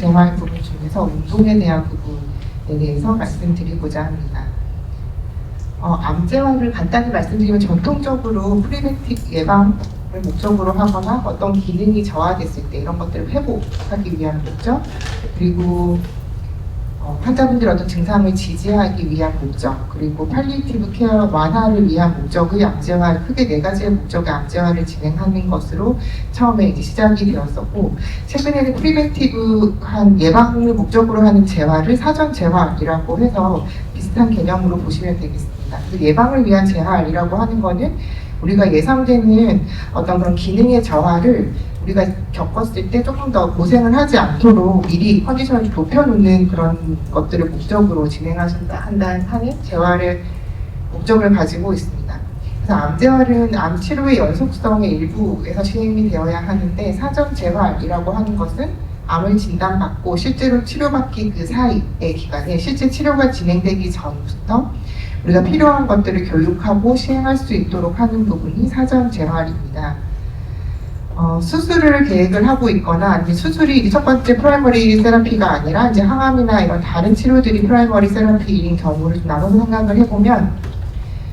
재활 부분 중에서 운동에 대한 부분에 대해서 말씀드리고자 합니다. 암 재활을 간단히 말씀드리면 전통적으로 프리벤틱 예방을 목적으로 하거나 어떤 기능이 저하됐을 때 이런 것들을 회복하기 위한 목적, 그리고 환자분들의 어떤 증상을 지지하기 위한 목적, 그리고 팔리에이티브 케어 완화를 위한 목적의 암재활, 크게 네 가지의 목적의 암재활을 진행하는 것으로 처음에 이제 시작이 되었었고, 최근에는 프리벤티브한 예방을 목적으로 하는 재활을 사전 재활이라고 해서 비슷한 개념으로 보시면 되겠습니다. 그 예방을 위한 재활이라고 하는 거는 우리가 예상되는 어떤 그런 기능의 저하를 우리가 겪었을 때 조금 더 고생을 하지 않도록 미리 컨디션을 높여놓는 그런 것들을 목적으로 진행하신다는 재활의 목적을 가지고 있습니다. 그래서 암재활은 암 치료의 연속성의 일부에서 시행이 되어야 하는데, 사전 재활이라고 하는 것은 암을 진단받고 실제로 치료받기 그 사이의 기간에 실제 치료가 진행되기 전부터 우리가 필요한 것들을 교육하고 시행할 수 있도록 하는 부분이 사전 재활입니다. 수술을 계획을 하고 있거나 아니면 수술이 첫 번째 프라이머리 세라피가 아니라 이제 항암이나 이런 다른 치료들이 프라이머리 세라피인 경우를 좀 나눠서 생각을 해보면,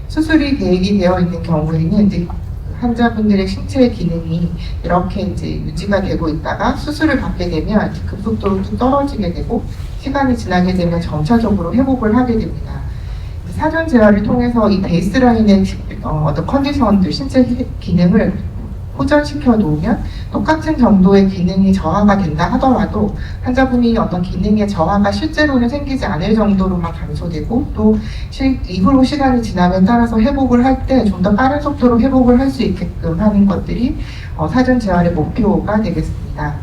수술이 계획이 되어 있는 경우에는 이제 환자분들의 신체 기능이 이렇게 이제 유지가 되고 있다가 수술을 받게 되면 급속도로 좀 떨어지게 되고, 시간이 지나게 되면 점차적으로 회복을 하게 됩니다. 사전 재활을 통해서 이 베이스라인의 어떤 컨디션들, 신체 기능을 호전시켜 놓으면 똑같은 정도의 기능이 저하가 된다 하더라도 환자분이 어떤 기능의 저하가 실제로는 생기지 않을 정도로만 감소되고, 또 이후로 시간이 지남에 따라서 회복을 할 때 좀 더 빠른 속도로 회복을 할 수 있게끔 하는 것들이 사전 재활의 목표가 되겠습니다.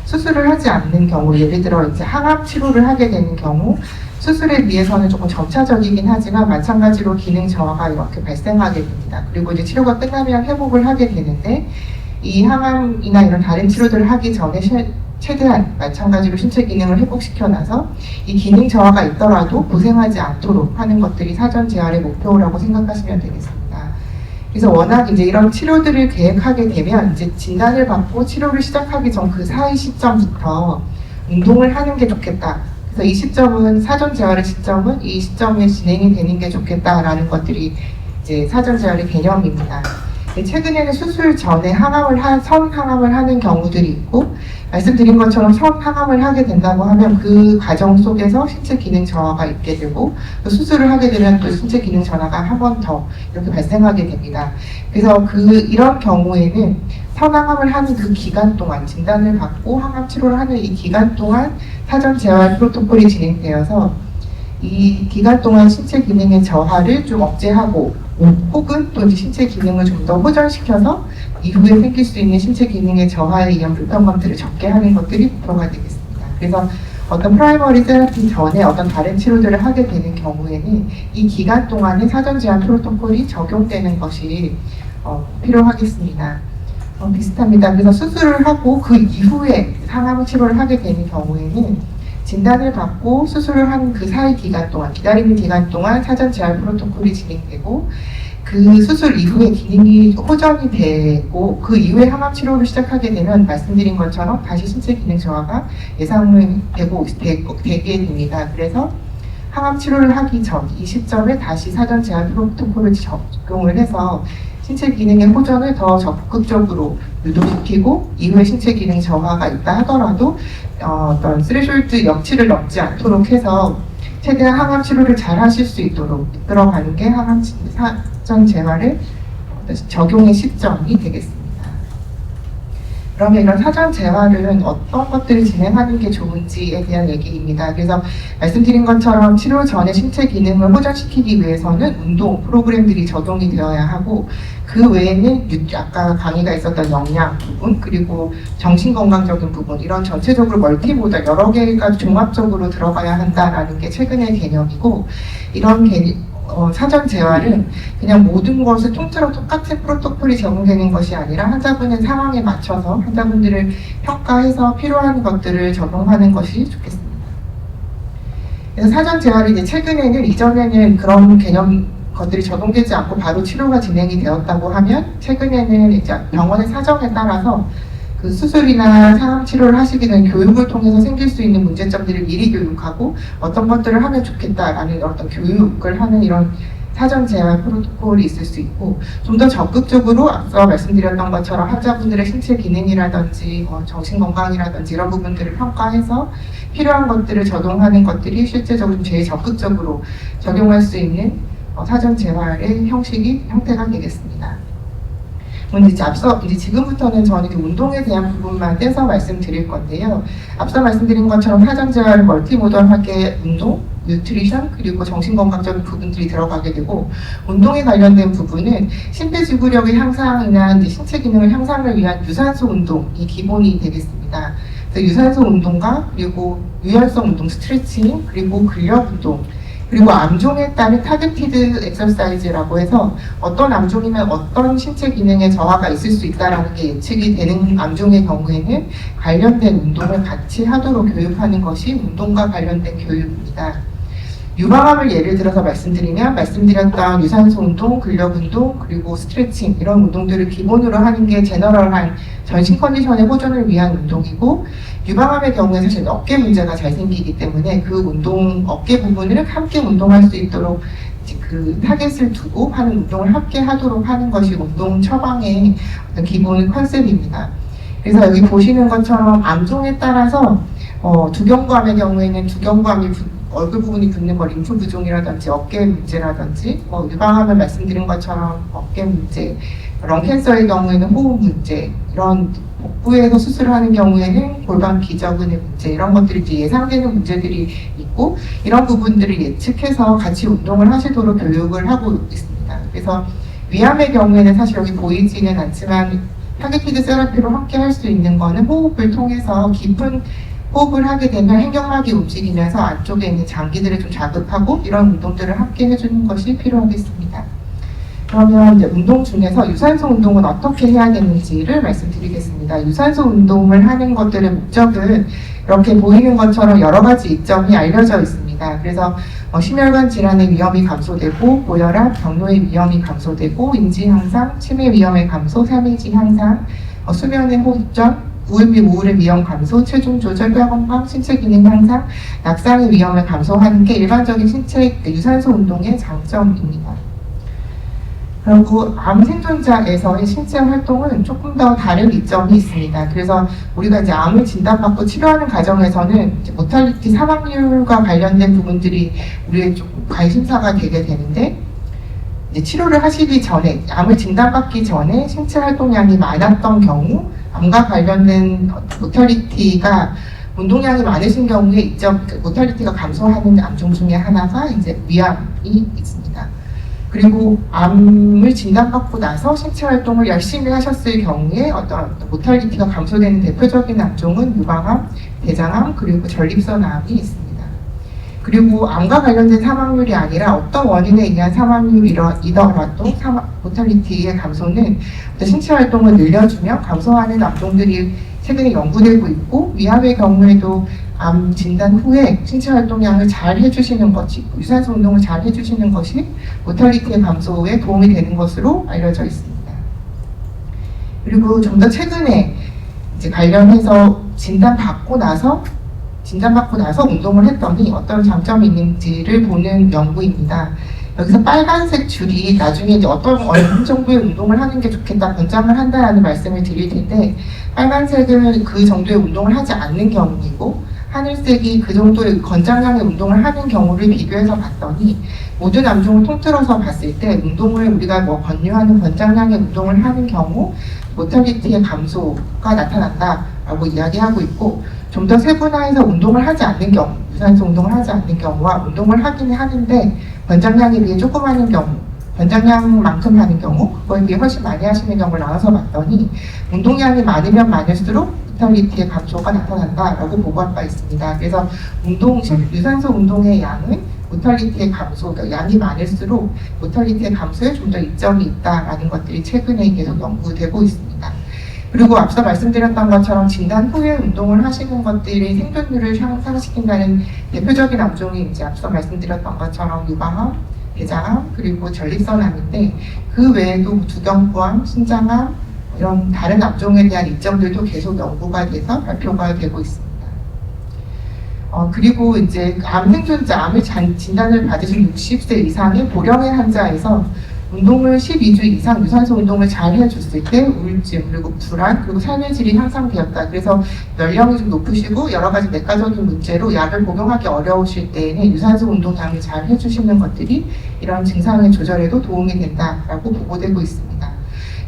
수술을 하지 않는 경우, 예를 들어 이제 항암 치료를 하게 되는 경우, 수술에 비해서는 조금 점차적이긴 하지만 마찬가지로 기능 저하가 이렇게 발생하게 됩니다. 그리고 이제 치료가 끝나면 회복을 하게 되는데, 이 항암이나 이런 다른 치료들을 하기 전에 최대한 마찬가지로 신체 기능을 회복시켜 놔서 이 기능 저하가 있더라도 고생하지 않도록 하는 것들이 사전 재활의 목표라고 생각하시면 되겠습니다. 그래서 워낙 이제 이런 치료들을 계획하게 되면 이제 진단을 받고 치료를 시작하기 전 그 사이 시점부터 운동을 하는 게 좋겠다. 그래서 이 시점은 사전 재활의 시점은 이 시점에 진행이 되는 게 좋겠다라는 것들이 이제 사전 재활의 개념입니다. 최근에는 수술 전에 선 항암을 하는 경우들이 있고, 말씀드린 것처럼 선 항암을 하게 된다고 하면 그 과정 속에서 신체 기능 저하가 있게 되고, 또 수술을 하게 되면 또 신체 기능 전화가 한 번 더 이렇게 발생하게 됩니다. 그래서 이런 경우에는 선 항암을 하는 그 기간 동안, 진단을 받고 항암 치료를 하는 이 기간 동안 사전 재활 프로토콜이 진행되어서 이 기간 동안 신체 기능의 저하를 좀 억제하고, 혹은 또 신체 기능을 좀 더 호전시켜서 이후에 생길 수 있는 신체 기능의 저하에 의한 불편감들을 적게 하는 것들이 목표가 되겠습니다. 그래서 어떤 프라이머리 세라피 전에 어떤 다른 치료들을 하게 되는 경우에는 이 기간 동안에 사전 재활 프로토콜이 적용되는 것이 필요하겠습니다. 비슷합니다. 그래서 수술을 하고 그 이후에 항암 치료를 하게 되는 경우에는 진단을 받고 수술을 한 그 사이 기간 동안, 기다리는 기간 동안 사전 재활 프로토콜이 진행되고, 그 수술 이후에 기능이 호전이 되고 그 이후에 항암 치료를 시작하게 되면 말씀드린 것처럼 다시 신체 기능 저하가 되게 됩니다. 그래서 항암 치료를 하기 전 이 시점에 다시 사전 재활 프로토콜을 적용을 해서 신체 기능의 호전을 더 적극적으로 유도시키고, 이후에 신체 기능 저하가 있다 하더라도 어떤 스레숄드 역치를 넘지 않도록 해서 최대한 항암 치료를 잘 하실 수 있도록 이끌어가는 게 항암 사전 재활의 적용의 시점이 되겠습니다. 그러면 이런 사전 재활은 어떤 것들을 진행하는 게 좋은지에 대한 얘기입니다. 그래서 말씀드린 것처럼 치료 전에 신체 기능을 호전시키기 위해서는 운동 프로그램들이 적용이 되어야 하고, 그 외에는 아까 강의가 있었던 영양 부분, 그리고 정신건강적인 부분, 이런 전체적으로 멀티모달 여러 개가 종합적으로 들어가야 한다라는 게 최근의 개념이고, 이런 사전 재활은 그냥 모든 것을 통째로 똑같은 프로토콜이 적용되는 것이 아니라 환자분의 상황에 맞춰서 환자분들을 평가해서 필요한 것들을 적용하는 것이 좋겠습니다. 그래서 사전 재활이 이제 최근에는, 이전에는 그런 개념 것들이 적용되지 않고 바로 치료가 진행이 되었다고 하면, 최근에는 이제 병원의 사정에 따라서 그 수술이나 상암 치료를 하시게 된 교육을 통해서 생길 수 있는 문제점들을 미리 교육하고 어떤 것들을 하면 좋겠다라는 어떤 교육을 하는 이런 사전 재활 프로토콜이 있을 수 있고, 좀 더 적극적으로 앞서 말씀드렸던 것처럼 환자분들의 신체 기능이라든지 정신 건강이라든지 이런 부분들을 평가해서 필요한 것들을 적용하는 것들이 실제적으로 제일 적극적으로 적용할 수 있는 사전 재활의 형태가 되겠습니다. 이제 지금부터는 저는 운동에 대한 부분만 떼서 말씀드릴 건데요. 앞서 말씀드린 것처럼 사전 재활은 멀티모던하게 운동, 뉴트리션, 그리고 정신건강적인 부분들이 들어가게 되고, 운동에 관련된 부분은 심폐지구력의 향상이나 이제 신체 기능을 향상을 위한 유산소 운동이 기본이 되겠습니다. 그래서 유산소 운동과 그리고 유연성 운동, 스트레칭, 그리고 근력 운동, 그리고 암종에 따른 타겟티드 엑서사이즈라고 해서 어떤 암종이면 어떤 신체 기능에 저하가 있을 수 있다는 게 예측이 되는 암종의 경우에는 관련된 운동을 같이 하도록 교육하는 것이 운동과 관련된 교육입니다. 유방암을 예를 들어서 말씀드렸던 유산소 운동, 근력 운동, 그리고 스트레칭 이런 운동들을 기본으로 하는 게 제너럴한 전신 컨디션의 호전을 위한 운동이고, 유방암의 경우에 사실 어깨 문제가 잘 생기기 때문에 그 어깨 부분을 함께 운동할 수 있도록 그 타겟을 두고 하는 운동을 함께 하도록 하는 것이 운동 처방의 어떤 기본 컨셉입니다. 그래서 여기 보시는 것처럼 암종에 따라서 두경부암의 경우에는 두경부암이 얼굴 부분이 붓는 림프 부종이라든지 어깨 문제라든지, 유방암을 말씀드린 것처럼 어깨 문제, 런캔서의 경우에는 호흡 문제, 이런 복부에서 수술을 하는 경우에는 골반 기저근의 문제, 이런 것들이 이제 예상되는 문제들이 있고, 이런 부분들을 예측해서 같이 운동을 하시도록 교육을 하고 있습니다. 그래서 위암의 경우에는 사실 여기 보이지는 않지만 타겟티드 세라피로 함께 할 수 있는 거는 호흡을 통해서 깊은 호흡을 하게 되면 횡격막이 움직이면서 안쪽에 있는 장기들을 좀 자극하고 이런 운동들을 함께 해주는 것이 필요하겠습니다. 그러면 이제 운동 중에서 유산소 운동은 어떻게 해야 되는지를 말씀드리겠습니다. 유산소 운동을 하는 것들의 목적은 이렇게 보이는 것처럼 여러 가지 이점이 알려져 있습니다. 그래서 심혈관 질환의 위험이 감소되고, 고혈압, 당뇨의 위험이 감소되고, 인지 향상, 치매 위험의 감소, 삶의질 향상, 수면의 호흡전, 우울 및 우울의 위험 감소, 체중 조절, 뼈 건강, 신체 기능 향상, 낙상의 위험을 감소하는 게 일반적인 유산소 운동의 장점입니다. 그리고 암 생존자에서의 신체 활동은 조금 더 다른 이점이 있습니다. 그래서 우리가 이제 암을 진단받고 치료하는 과정에서는 이제 모탈리티 사망률과 관련된 부분들이 우리의 조금 관심사가 되게 되는데, 이제 치료를 하시기 전에, 암을 진단받기 전에 신체 활동량이 많았던 경우, 암과 관련된 모탈리티가 운동량이 많으신 경우에 모탈리티가 감소하는 암종 중에 하나가 이제 위암이 있습니다. 그리고 암을 진단받고 나서 신체 활동을 열심히 하셨을 경우에 어떤 모탈리티가 감소되는 대표적인 암종은 유방암, 대장암, 그리고 전립선암이 있습니다. 그리고 암과 관련된 사망률이 아니라 어떤 원인에 의한 사망률이더라도 모탈리티의 감소는 신체 활동을 늘려주며 감소하는 암종들이 최근에 연구되고 있고, 위암의 경우에도 암 진단 후에 신체 활동량을 잘 해주시는 것이, 유산소 운동을 잘 해주시는 것이 모탈리티의 감소에 도움이 되는 것으로 알려져 있습니다. 그리고 좀 더 최근에 이제 관련해서 진단받고 나서 운동을 했더니 어떤 장점이 있는지를 보는 연구입니다. 여기서 빨간색 줄이 나중에 이제 어느 정도의 운동을 하는 게 좋겠다, 권장을 한다라는 말씀을 드릴 텐데, 빨간색은 그 정도의 운동을 하지 않는 경우이고, 하늘색이 그 정도의 권장량의 운동을 하는 경우를 비교해서 봤더니, 모든 암종을 통틀어서 봤을 때 우리가 권유하는 권장량의 운동을 하는 경우 모탈리티의 감소가 나타난다라고 이야기하고 있고, 좀 더 세분화해서 운동을 하지 않는 경우, 유산소 운동을 하지 않는 경우와 운동을 하기는 하는데 권장량에 비해 조금 하는 경우, 권장량만큼 하는 경우, 그거에 비해 훨씬 많이 하시는 경우를 나눠서 봤더니 운동량이 많으면 많을수록 모탈리티의 감소가 나타난다라고 보고한 바 있습니다. 그래서 유산소 운동의 양은 모탈리티의 감소, 그러니까 양이 많을수록 모탈리티의 감소에 좀 더 이점이 있다라는 것들이 최근에 계속 연구되고 있습니다. 그리고 앞서 말씀드렸던 것처럼 진단 후에 운동을 하시는 것들이 생존율을 향상시킨다는 대표적인 암종이 이제 앞서 말씀드렸던 것처럼 유방암, 대장암, 그리고 전립선암인데, 그 외에도 두경부암, 신장암, 이런 다른 업종에 대한 이점들도 계속 연구가 돼서 발표가 되고 있습니다. 그리고 이제 암 생존자, 암을 진단을 받으신 60세 이상의 고령의 환자에서 운동을 12주 이상 유산소 운동을 잘 해줬을 때 우울증, 그리고 불안, 그리고 삶의 질이 향상되었다. 그래서 연령이 좀 높으시고 여러 가지 내과적인 문제로 약을 복용하기 어려우실 때에는 유산소 운동량을 잘 해주시는 것들이 이런 증상의 조절에도 도움이 된다라고 보고되고 있습니다.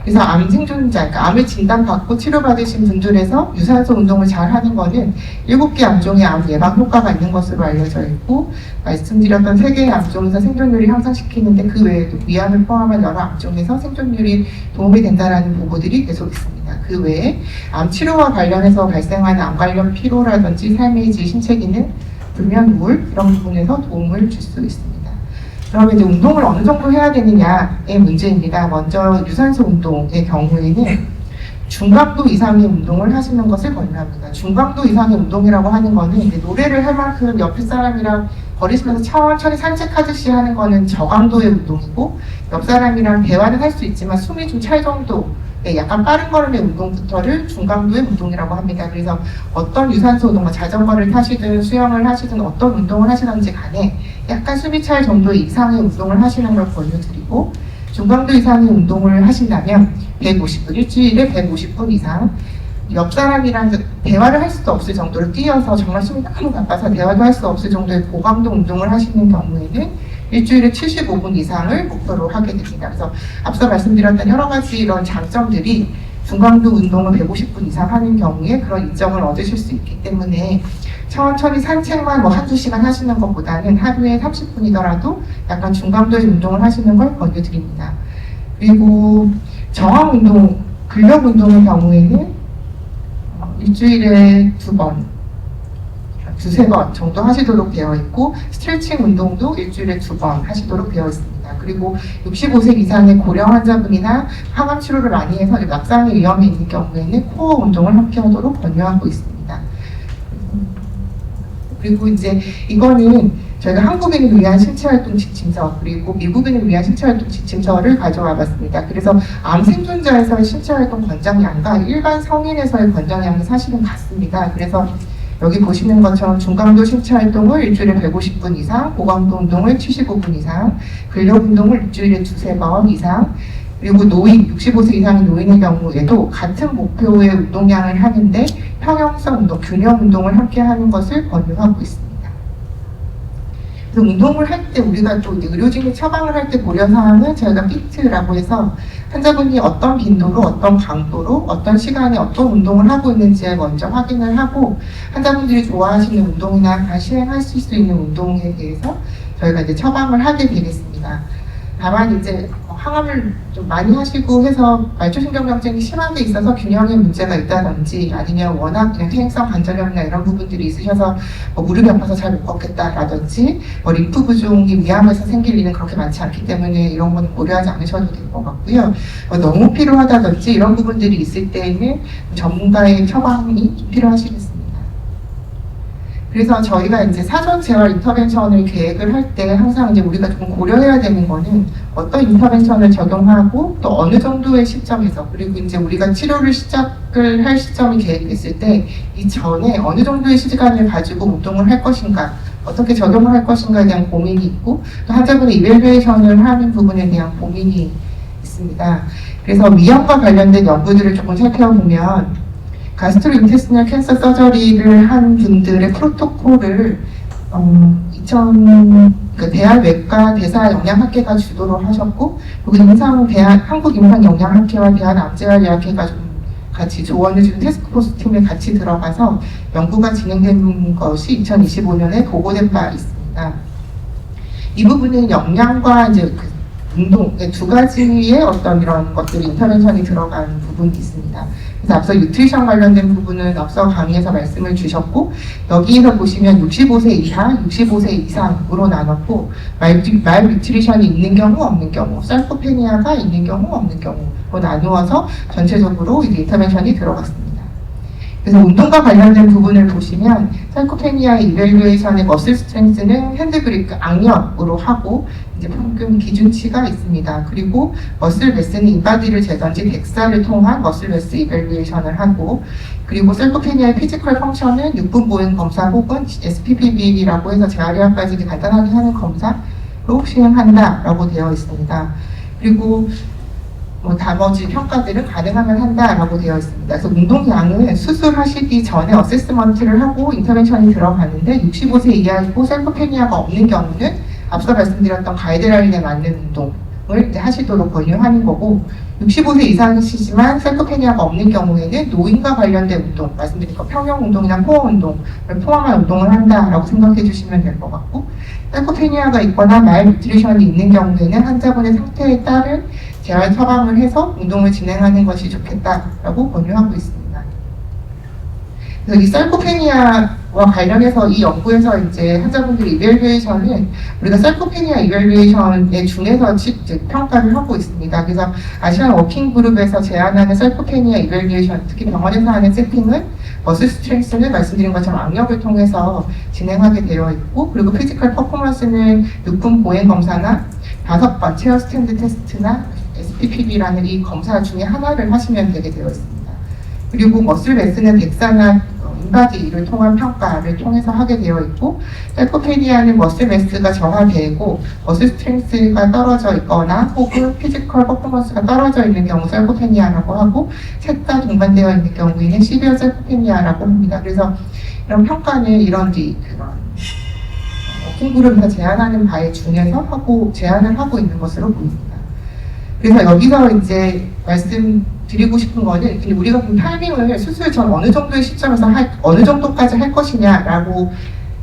그래서 암 생존자, 그러니까 암을 진단받고 치료받으신 분들에서 유산소 운동을 잘 하는 거는 7개 암종의 암 예방 효과가 있는 것으로 알려져 있고, 말씀드렸던 3개의 암종에서 생존율이 향상시키는데 그 외에도 위암을 포함한 여러 암종에서 생존율이 도움이 된다는 보고들이 계속 있습니다. 그 외에 암 치료와 관련해서 발생하는 암 관련 피로라든지 삶의 질, 신체 기능, 불면, 우울 이런 부분에서 도움을 줄 수 있습니다. 그러면 이제 운동을 어느 정도 해야 되느냐의 문제입니다. 먼저 유산소 운동의 경우에는 중강도 이상의 운동을 하시는 것을 권유합니다. 중강도 이상의 운동이라고 하는 거는 이제 노래를 할 만큼 옆에 사람이랑 걸으시면서 천천히 산책하듯이 하는 거는 저강도의 운동이고, 옆 사람이랑 대화는 할 수 있지만 숨이 좀 찰 정도, 약간 빠른 걸음의 운동부터를 중강도의 운동이라고 합니다. 그래서 어떤 유산소 운동, 자전거를 타시든 수영을 하시든 어떤 운동을 하시든지 간에 약간 숨이 찰 정도 이상의 운동을 하시는 걸 권유드리고, 중강도 이상의 운동을 하신다면 150분, 일주일에 150분 이상 옆 사람이랑 대화를 할 수도 없을 정도로 뛰어서 정말 숨이 너무 바빠서 대화도 할 수 없을 정도의 고강도 운동을 하시는 경우에는 일주일에 75분 이상을 목표로 하게 됩니다. 그래서 앞서 말씀드렸던 여러 가지 이런 장점들이 중강도 운동을 150분 이상 하는 경우에 그런 이점을 얻으실 수 있기 때문에 천천히 산책만 한두 시간 하시는 것보다는 하루에 30분이더라도 약간 중강도의 운동을 하시는 걸 권유드립니다. 그리고 저항 운동, 근력 운동의 경우에는 일주일에 2번, 2~3번 정도 하시도록 되어 있고, 스트레칭 운동도 일주일에 2번 하시도록 되어 있습니다. 그리고 65세 이상의 고령 환자분이나 항암 치료를 많이 해서 낙상의 위험이 있는 경우에는 코어 운동을 함께 하도록 권유하고 있습니다. 그리고 이제 이거는 저희가 한국인을 위한 신체활동 지침서, 그리고 미국인을 위한 신체활동 지침서를 가져와 봤습니다. 그래서 암 생존자에서의 신체활동 권장량과 일반 성인에서의 권장량이 사실은 같습니다. 그래서 여기 보시는 것처럼 중강도 신체활동을 일주일에 150분 이상, 고강도 운동을 75분 이상, 근력 운동을 일주일에 2~3번 이상, 그리고 노인, 65세 이상의 노인의 경우에도 같은 목표의 운동량을 하는데 평형성 운동, 균형 운동을 함께 하는 것을 권유하고 있습니다. 그래서 운동을 할 때 우리가 또 의료진이 처방을 할 때 고려사항은 저희가 피트라고 해서 환자분이 어떤 빈도로, 어떤 강도로, 어떤 시간에 어떤 운동을 하고 있는지에 먼저 확인을 하고, 환자분들이 좋아하시는 운동이나 시행할 수 있는 운동에 대해서 저희가 이제 처방을 하게 되겠습니다. 다만 이제 항암을 좀 많이 하시고 해서 말초신경병증이 심하게 있어서 균형에 문제가 있다든지, 아니면 워낙 그냥 퇴행성 관절염이나 이런 부분들이 있으셔서 무릎이 아파서 잘 못 걷겠다라든지, 림프 부종이 위암에서 생길 일은 그렇게 많지 않기 때문에 이런 건 고려하지 않으셔도 될 것 같고요. 너무 필요하다든지 이런 부분들이 있을 때에는 전문가의 처방이 좀 필요하시겠습니다. 그래서 저희가 이제 사전 재활 인터벤션을 계획을 할 때 항상 이제 우리가 좀 고려해야 되는 거는 어떤 인터벤션을 적용하고 또 어느 정도의 시점에서, 그리고 이제 우리가 치료를 시작을 할 시점이 계획됐을 때 이전에 어느 정도의 시간을 가지고 운동을 할 것인가, 어떻게 적용을 할 것인가에 대한 고민이 있고, 또 환자분의 이밸류에이션을 하는 부분에 대한 고민이 있습니다. 그래서 위암과 관련된 연구들을 조금 살펴보면 가스트로인테스티널 캔서 서저리를 한 분들의 프로토콜을 대한외과 대사영양학회가 주도를 하셨고, 그리고 한국임상영양학회와 대한암재활의학회가 좀 같이 조언해주는 테스크포스 팀에 같이 들어가서 연구가 진행된 것이 2025년에 보고된 바 있습니다. 이 부분은 영양과 이제 운동, 두 가지의 어떤 이런 것들이 인터벤션이 들어간 부분이 있습니다. 그래서 앞서 뉴트리션 관련된 부분은 앞서 강의에서 말씀을 주셨고, 여기에서 보시면 65세 이하, 65세 이상으로 나눴고, 말뉴트리션이 있는 경우, 없는 경우, sarcopenia가 있는 경우, 없는 경우로 나누어서 전체적으로 이제 인터벤션이 들어갔습니다. 그래서 운동과 관련된 부분을 보시면 사이코페니아의 이밸류에이션의 머슬 스트렝스는 핸드그립 악력으로 하고 이제 평균 기준치가 있습니다. 그리고 머슬 매스는 인바디를 재던지 덱사를 통한 머슬 매스 이밸류에이션을 하고, 그리고 사이코페니아의 피지컬 펑션은 6분 보행 검사 혹은 SPPB라고 해서 재활의학까지 간단하게 하는 검사로 시행한다라고 되어 있습니다. 그리고 나머지 평가들은 가능하면 한다라고 되어 있습니다. 그래서 운동량은 수술하시기 전에 어세스먼트를 하고 인터벤션이 들어가는데 65세 이하이고 사이코페니아가 없는 경우는 앞서 말씀드렸던 가이드라인에 맞는 운동을 이제 하시도록 권유하는 거고, 65세 이상이시지만 사이코페니아가 없는 경우에는 노인과 관련된 운동, 말씀드린 거 평형 운동이나 코어 운동을 포함한 운동을 한다라고 생각해 주시면 될 것 같고, 사이코페니아가 있거나 말뉴트리션이 있는 경우에는 환자분의 상태에 따른 재활 처방을 해서 운동을 진행하는 것이 좋겠다라고 권유하고 있습니다. 그래서 이 사이코페니아와 관련해서 이 연구에서 이제 환자분들의 이밸류에이션은 우리가 사이코페니아 이밸류에이션에 중에서 평가를 하고 있습니다. 그래서 아시안 워킹 그룹에서 제안하는 사이코페니아 이밸류에이션, 특히 병원에서 하는 세팅은 머슬 스트렝스는 말씀드린 것처럼 악력을 통해서 진행하게 되어 있고, 그리고 피지컬 퍼포먼스는 6분 보행 검사나 5번 체어 스탠드 테스트나 SPPB라는 이 검사 중에 하나를 하시면 되게 되어 있습니다. 그리고 머슬 매스는 덱사나 인바디를 통한 평가를 통해서 하게 되어 있고, 사이코페니아는 머슬 매스가 저하되고 머슬 스트렝스가 떨어져 있거나 혹은 피지컬 퍼포먼스가 떨어져 있는 경우 사이코페니아라고 하고, 셋 다 동반되어 있는 경우에는 시비어 사이코페니아라고 합니다. 그래서 이런 평가는 이런 워킹 그룹에서 제안하는 바에 중에서 제안을 하고 있는 것으로 보입니다. 그래서 여기서 이제 말씀드리고 싶은 거는, 우리가 타이밍을 수술 전 어느 정도의 시점에서 어느 정도까지 할 것이냐라고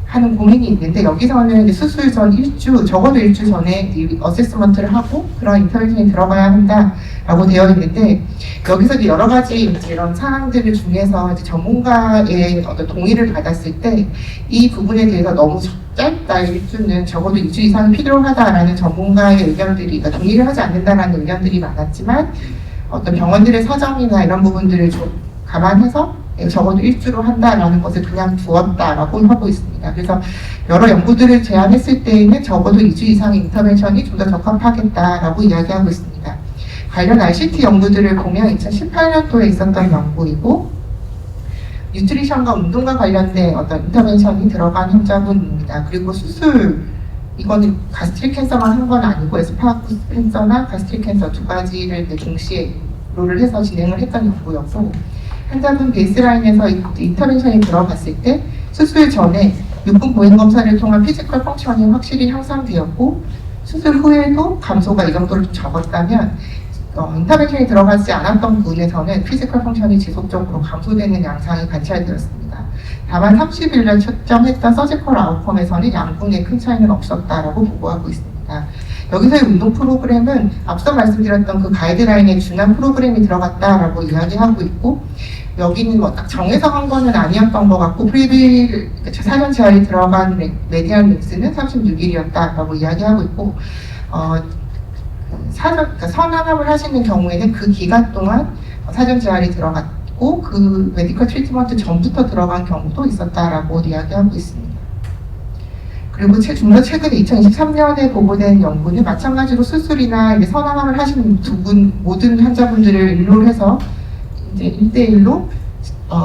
하는 고민이 있는데, 여기서는 수술 전 적어도 일주 전에 어세스먼트를 하고 그런 인터벤션이 들어가야 한다라고 되어 있는데, 여기서 이제 여러 가지 이런 사항들 중에서 이제 전문가의 어떤 동의를 받았을 때 이 부분에 대해서 너무 짧다, 일주는 적어도 2주 이상이 필요하다라는 전문가의 의견들이, 그러니까 동의를 하지 않는다라는 의견들이 많았지만, 어떤 병원들의 사정이나 이런 부분들을 좀 감안해서 적어도 일주로 한다라는 것을 그냥 두었다라고 하고 있습니다. 그래서 여러 연구들을 제안했을 때에는 적어도 2주 이상의 인터벤션이 좀 더 적합하겠다라고 이야기하고 있습니다. 관련 RCT 연구들을 보면 2018년도에 있었던 연구이고, 뉴트리션과 운동과 관련된 어떤 인터벤션이 들어간 환자분입니다. 그리고 수술, 이거는 가스트릭 캔서만 한 건 아니고 에스파구스 캔서나 가스트릭 캔서 두 가지를 동시에 롤을 해서 진행을 했던 연구였고, 환자분 베이스라인에서 인터벤션이 들어갔을 때 수술 전에 6분 보행 검사를 통한 피지컬 펑션이 확실히 향상되었고, 수술 후에도 감소가 이 정도로 좀 적었다면, 인터벤션이 들어가지 않았던 분에서는 피지컬 펑션이 지속적으로 감소되는 양상이 관찰되었습니다. 다만 30일날 측정했던 서지컬 아웃컴에서는 양분의 큰 차이는 없었다라고 보고하고 있습니다. 여기서의 운동 프로그램은 앞서 말씀드렸던 그 가이드라인에 준한 프로그램이 들어갔다라고 이야기하고 있고, 여기는 딱 정해서 한 거는 아니었던 것 같고, 사전 제한이 들어간 메디안 믹스는 36일이었다라고 이야기하고 있고, 그러니까 선항암을 하시는 경우에는 그 기간 동안 사전 재활이 들어갔고, 그 메디컬 트리트먼트 전부터 들어간 경우도 있었다라고 이야기하고 있습니다. 그리고 좀 더 최근에 2023년에 보고된 연구는 마찬가지로 수술이나 이제 선항암을 하시는 모든 환자분들을 인롤해서 이제 1대1로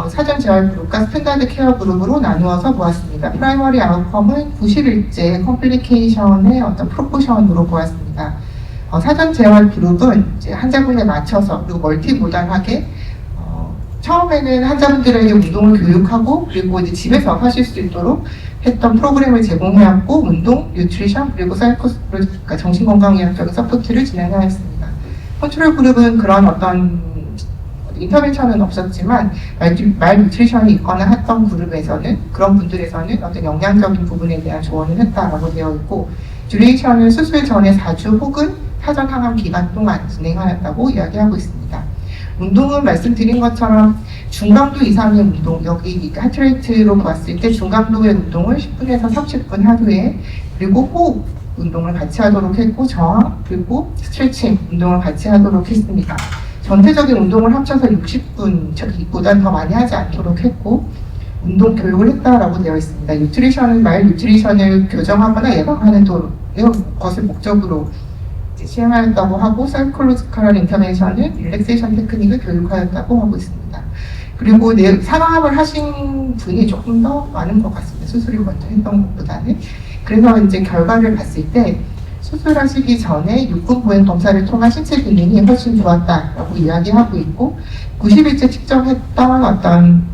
사전 재활 그룹과 스탠다드 케어 그룹으로 나누어서 보았습니다. 프라이머리 아웃컴은 90일째 컴플리케이션의 어떤 프로포션으로 보았습니다. 사전 재활 그룹은 이제 환자분에 맞춰서, 그리고 멀티모달하게 처음에는 환자분들에게 운동을 교육하고, 그리고 이제 집에서 하실 수 있도록 했던 프로그램을 제공해왔고, 운동, 뉴트리션, 그리고 그러니까 정신건강의학적인 서포트를 진행하였습니다. 컨트롤 그룹은 그런 어떤 인터벤션은 없었지만 말 뉴트리션이 있거나 했던 그룹에서는, 그런 분들에서는 어떤 영양적인 부분에 대한 조언을 했다라고 되어 있고, 듀레이션은 수술 전에 4주 혹은 사전 항암 기간 동안 진행하였다고 이야기하고 있습니다. 운동은 말씀드린 것처럼 중강도 이상의 운동, 여기 하트레이트로 봤을 때 중강도의 운동을 10분에서 30분 하루에, 그리고 호흡 운동을 같이 하도록 했고, 저항 그리고 스트레칭 운동을 같이 하도록 했습니다. 전체적인 운동을 합쳐서 60분보다 더 많이 하지 않도록 했고 운동 교육을 했다라고 되어 있습니다. 말 뉴트리션을 교정하거나 예방하는 것을 목적으로 시행하였다고 하고 사이콜로지컬 인터벤션은 릴렉세이션 테크닉을 교육하였다고 하고 있습니다. 그리고 상암을 하신 분이 조금 더 많은 것 같습니다. 수술을 먼저 했던 것보다는. 그래서 이제 결과를 봤을 때 수술하시기 전에 6분 보행 검사를 통한 신체 기능이 훨씬 좋았다라고 이야기하고 있고 90일째 측정했던 어떤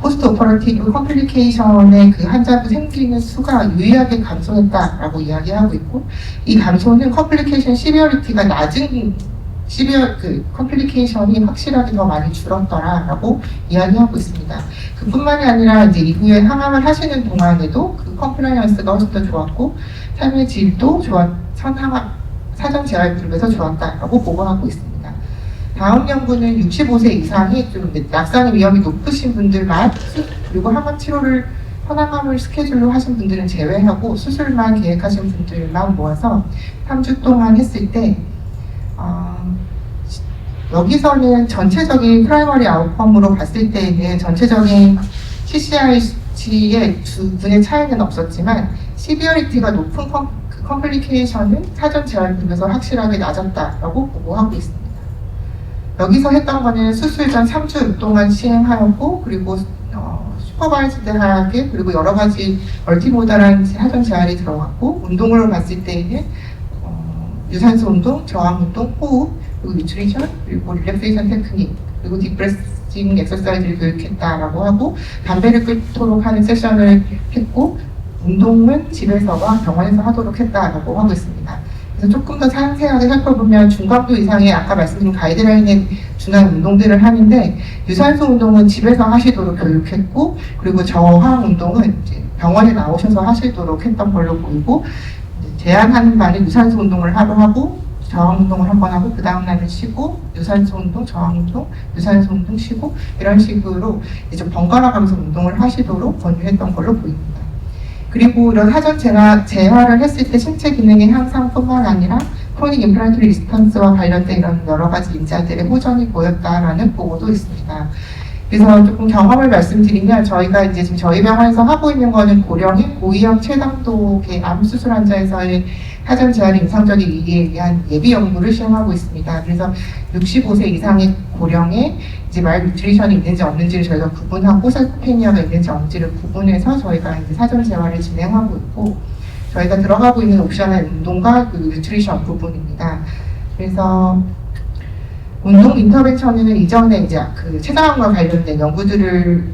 포스트 오퍼러티브 컴플리케이션의 그 환자분 생기는 수가 유의하게 감소했다라고 이야기하고 있고 이 감소는 컴플리케이션 시비어리티가 낮은 컴플리케이션이 확실하게 더 많이 줄었더라라고 이야기하고 있습니다. 그뿐만이 아니라 이제 이후에 항암을 하시는 동안에도 그 컴플라이언스가 훨씬 더 좋았고 삶의 질도 사전 재활 그룹에서 좋았다라고 보고하고 있습니다. 다음 연구는 65세 이상이 좀 낙상의 위험이 높으신 분들만 그리고 항암 치료를 현항암을 스케줄로 하신 분들은 제외하고 수술만 계획하신 분들만 모아서 3주 동안 했을 때 여기서는 전체적인 프라이머리 아웃컴으로 봤을 때에는 전체적인 CCRC의 두 분의 차이는 없었지만 시비어리티가 높은 컴플리케이션은 사전 재활급에서 확실하게 낮았다라고 보고하고 있습니다. 여기서 했던 거는 수술 전 3주 동안 시행하였고 그리고 슈퍼바이즈드하게 그리고 여러 가지 멀티모달한 사전 재활이 들어갔고 운동으로 봤을 때에는 유산소 운동, 저항 운동, 호흡, 그리고 뉴트리션, 그리고 릴렉세이션 테크닉, 그리고 딥브레싱 엑서사이즈를 교육했다라고 하고 담배를 끊도록 하는 세션을 했고 운동은 집에서와 병원에서 하도록 했다라고 하고 있습니다. 그래서 조금 더 상세하게 살펴보면 중강도 이상의 아까 말씀드린 가이드라인에 준한 운동들을 하는데 유산소 운동은 집에서 하시도록 교육했고 그리고 저항 운동은 이제 병원에 나오셔서 하시도록 했던 걸로 보이고 제한하는 바는 유산소 운동을 하루 하고 저항 운동을 한 번 하고 그 다음 날은 쉬고 유산소 운동, 저항 운동, 유산소 운동 쉬고 이런 식으로 이제 번갈아 가면서 운동을 하시도록 권유했던 걸로 보입니다. 그리고 이런 사전 재활을 했을 때 신체 기능의 향상뿐만 아니라 크로닉 임플란트 리스턴스와 관련된 이런 여러 가지 인자들의 호전이 보였다라는 보고도 있습니다. 그래서 조금 경험을 말씀드리면 저희가 이제 지금 저희 병원에서 하고 있는 거는 고령의 고위험 최당독의 암 수술 환자에서의 사전 재활의 임상적인 이해에 의한 예비 연구를 시행하고 있습니다. 그래서 65세 이상의 고령에 이제 말 뉴트리션이 있는지 없는지를 저희가 구분하고 사이코페니아가 있는지 없는지를 구분해서 저희가 이제 사전 재활을 진행하고 있고 저희가 들어가고 있는 옵션은 운동과 그 뉴트리션 부분입니다. 그래서 운동 인터벤션은 이전에 이제 그 체장암과 관련된 연구들을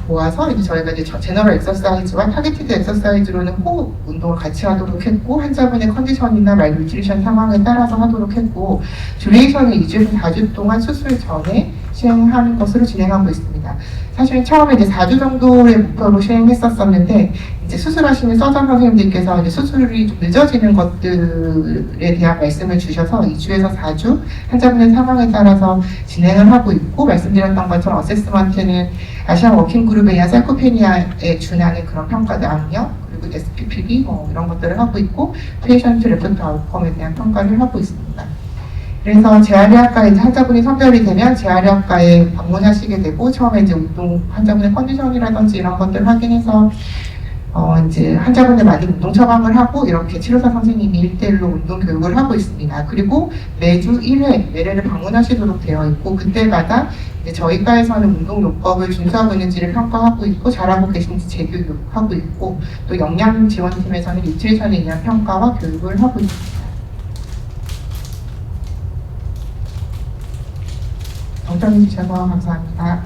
모아서 이제 저희가 이제 제너럴 엑서사이즈와 타겟티드 엑서사이즈로는 호흡 운동을 같이 하도록 했고 환자분의 컨디션이나 말 뉴트리션 상황에 따라서 하도록 했고 듀레이션은 2주에서 4주 동안 수술 전에 시행하는 것으로 진행하고 있습니다. 사실 처음에 이제 4주 정도의 목표로 시행했었는데 이제 수술하시는 서전 선생님들께서 이제 수술이 좀 늦어지는 것들에 대한 말씀을 주셔서 2주에서 4주 환자분의 상황에 따라서 진행을 하고 있고 말씀드렸던 것처럼 어세스먼트는 아시안 워킹그룹에 의한 사이코페니아에 준하는 그런 평가들 악력 그리고 SPPD 이런 것들을 하고 있고 페이션트 레프트 아웃컴에 대한 평가를 하고 있습니다. 그래서 재활의학과에 이제 환자분이 선별이 되면 재활의학과에 방문하시게 되고 처음에 이제 운동 환자분의 컨디션이라든지 이런 것들 확인해서 이제 환자분들 많이 운동 처방을 하고 이렇게 치료사 선생님이 1대1로 운동 교육을 하고 있습니다. 그리고 매주 1회 매래를 방문하시도록 되어 있고 그때마다 이제 저희 과에서는 운동 요법을 준수하고 있는지를 평가하고 있고 잘하고 계신지 재교육하고 있고 또 영양 지원팀에서는 뉴트리션에 의한 평가와 교육을 하고 있습니다. 경청해 주셔서 감사합니다.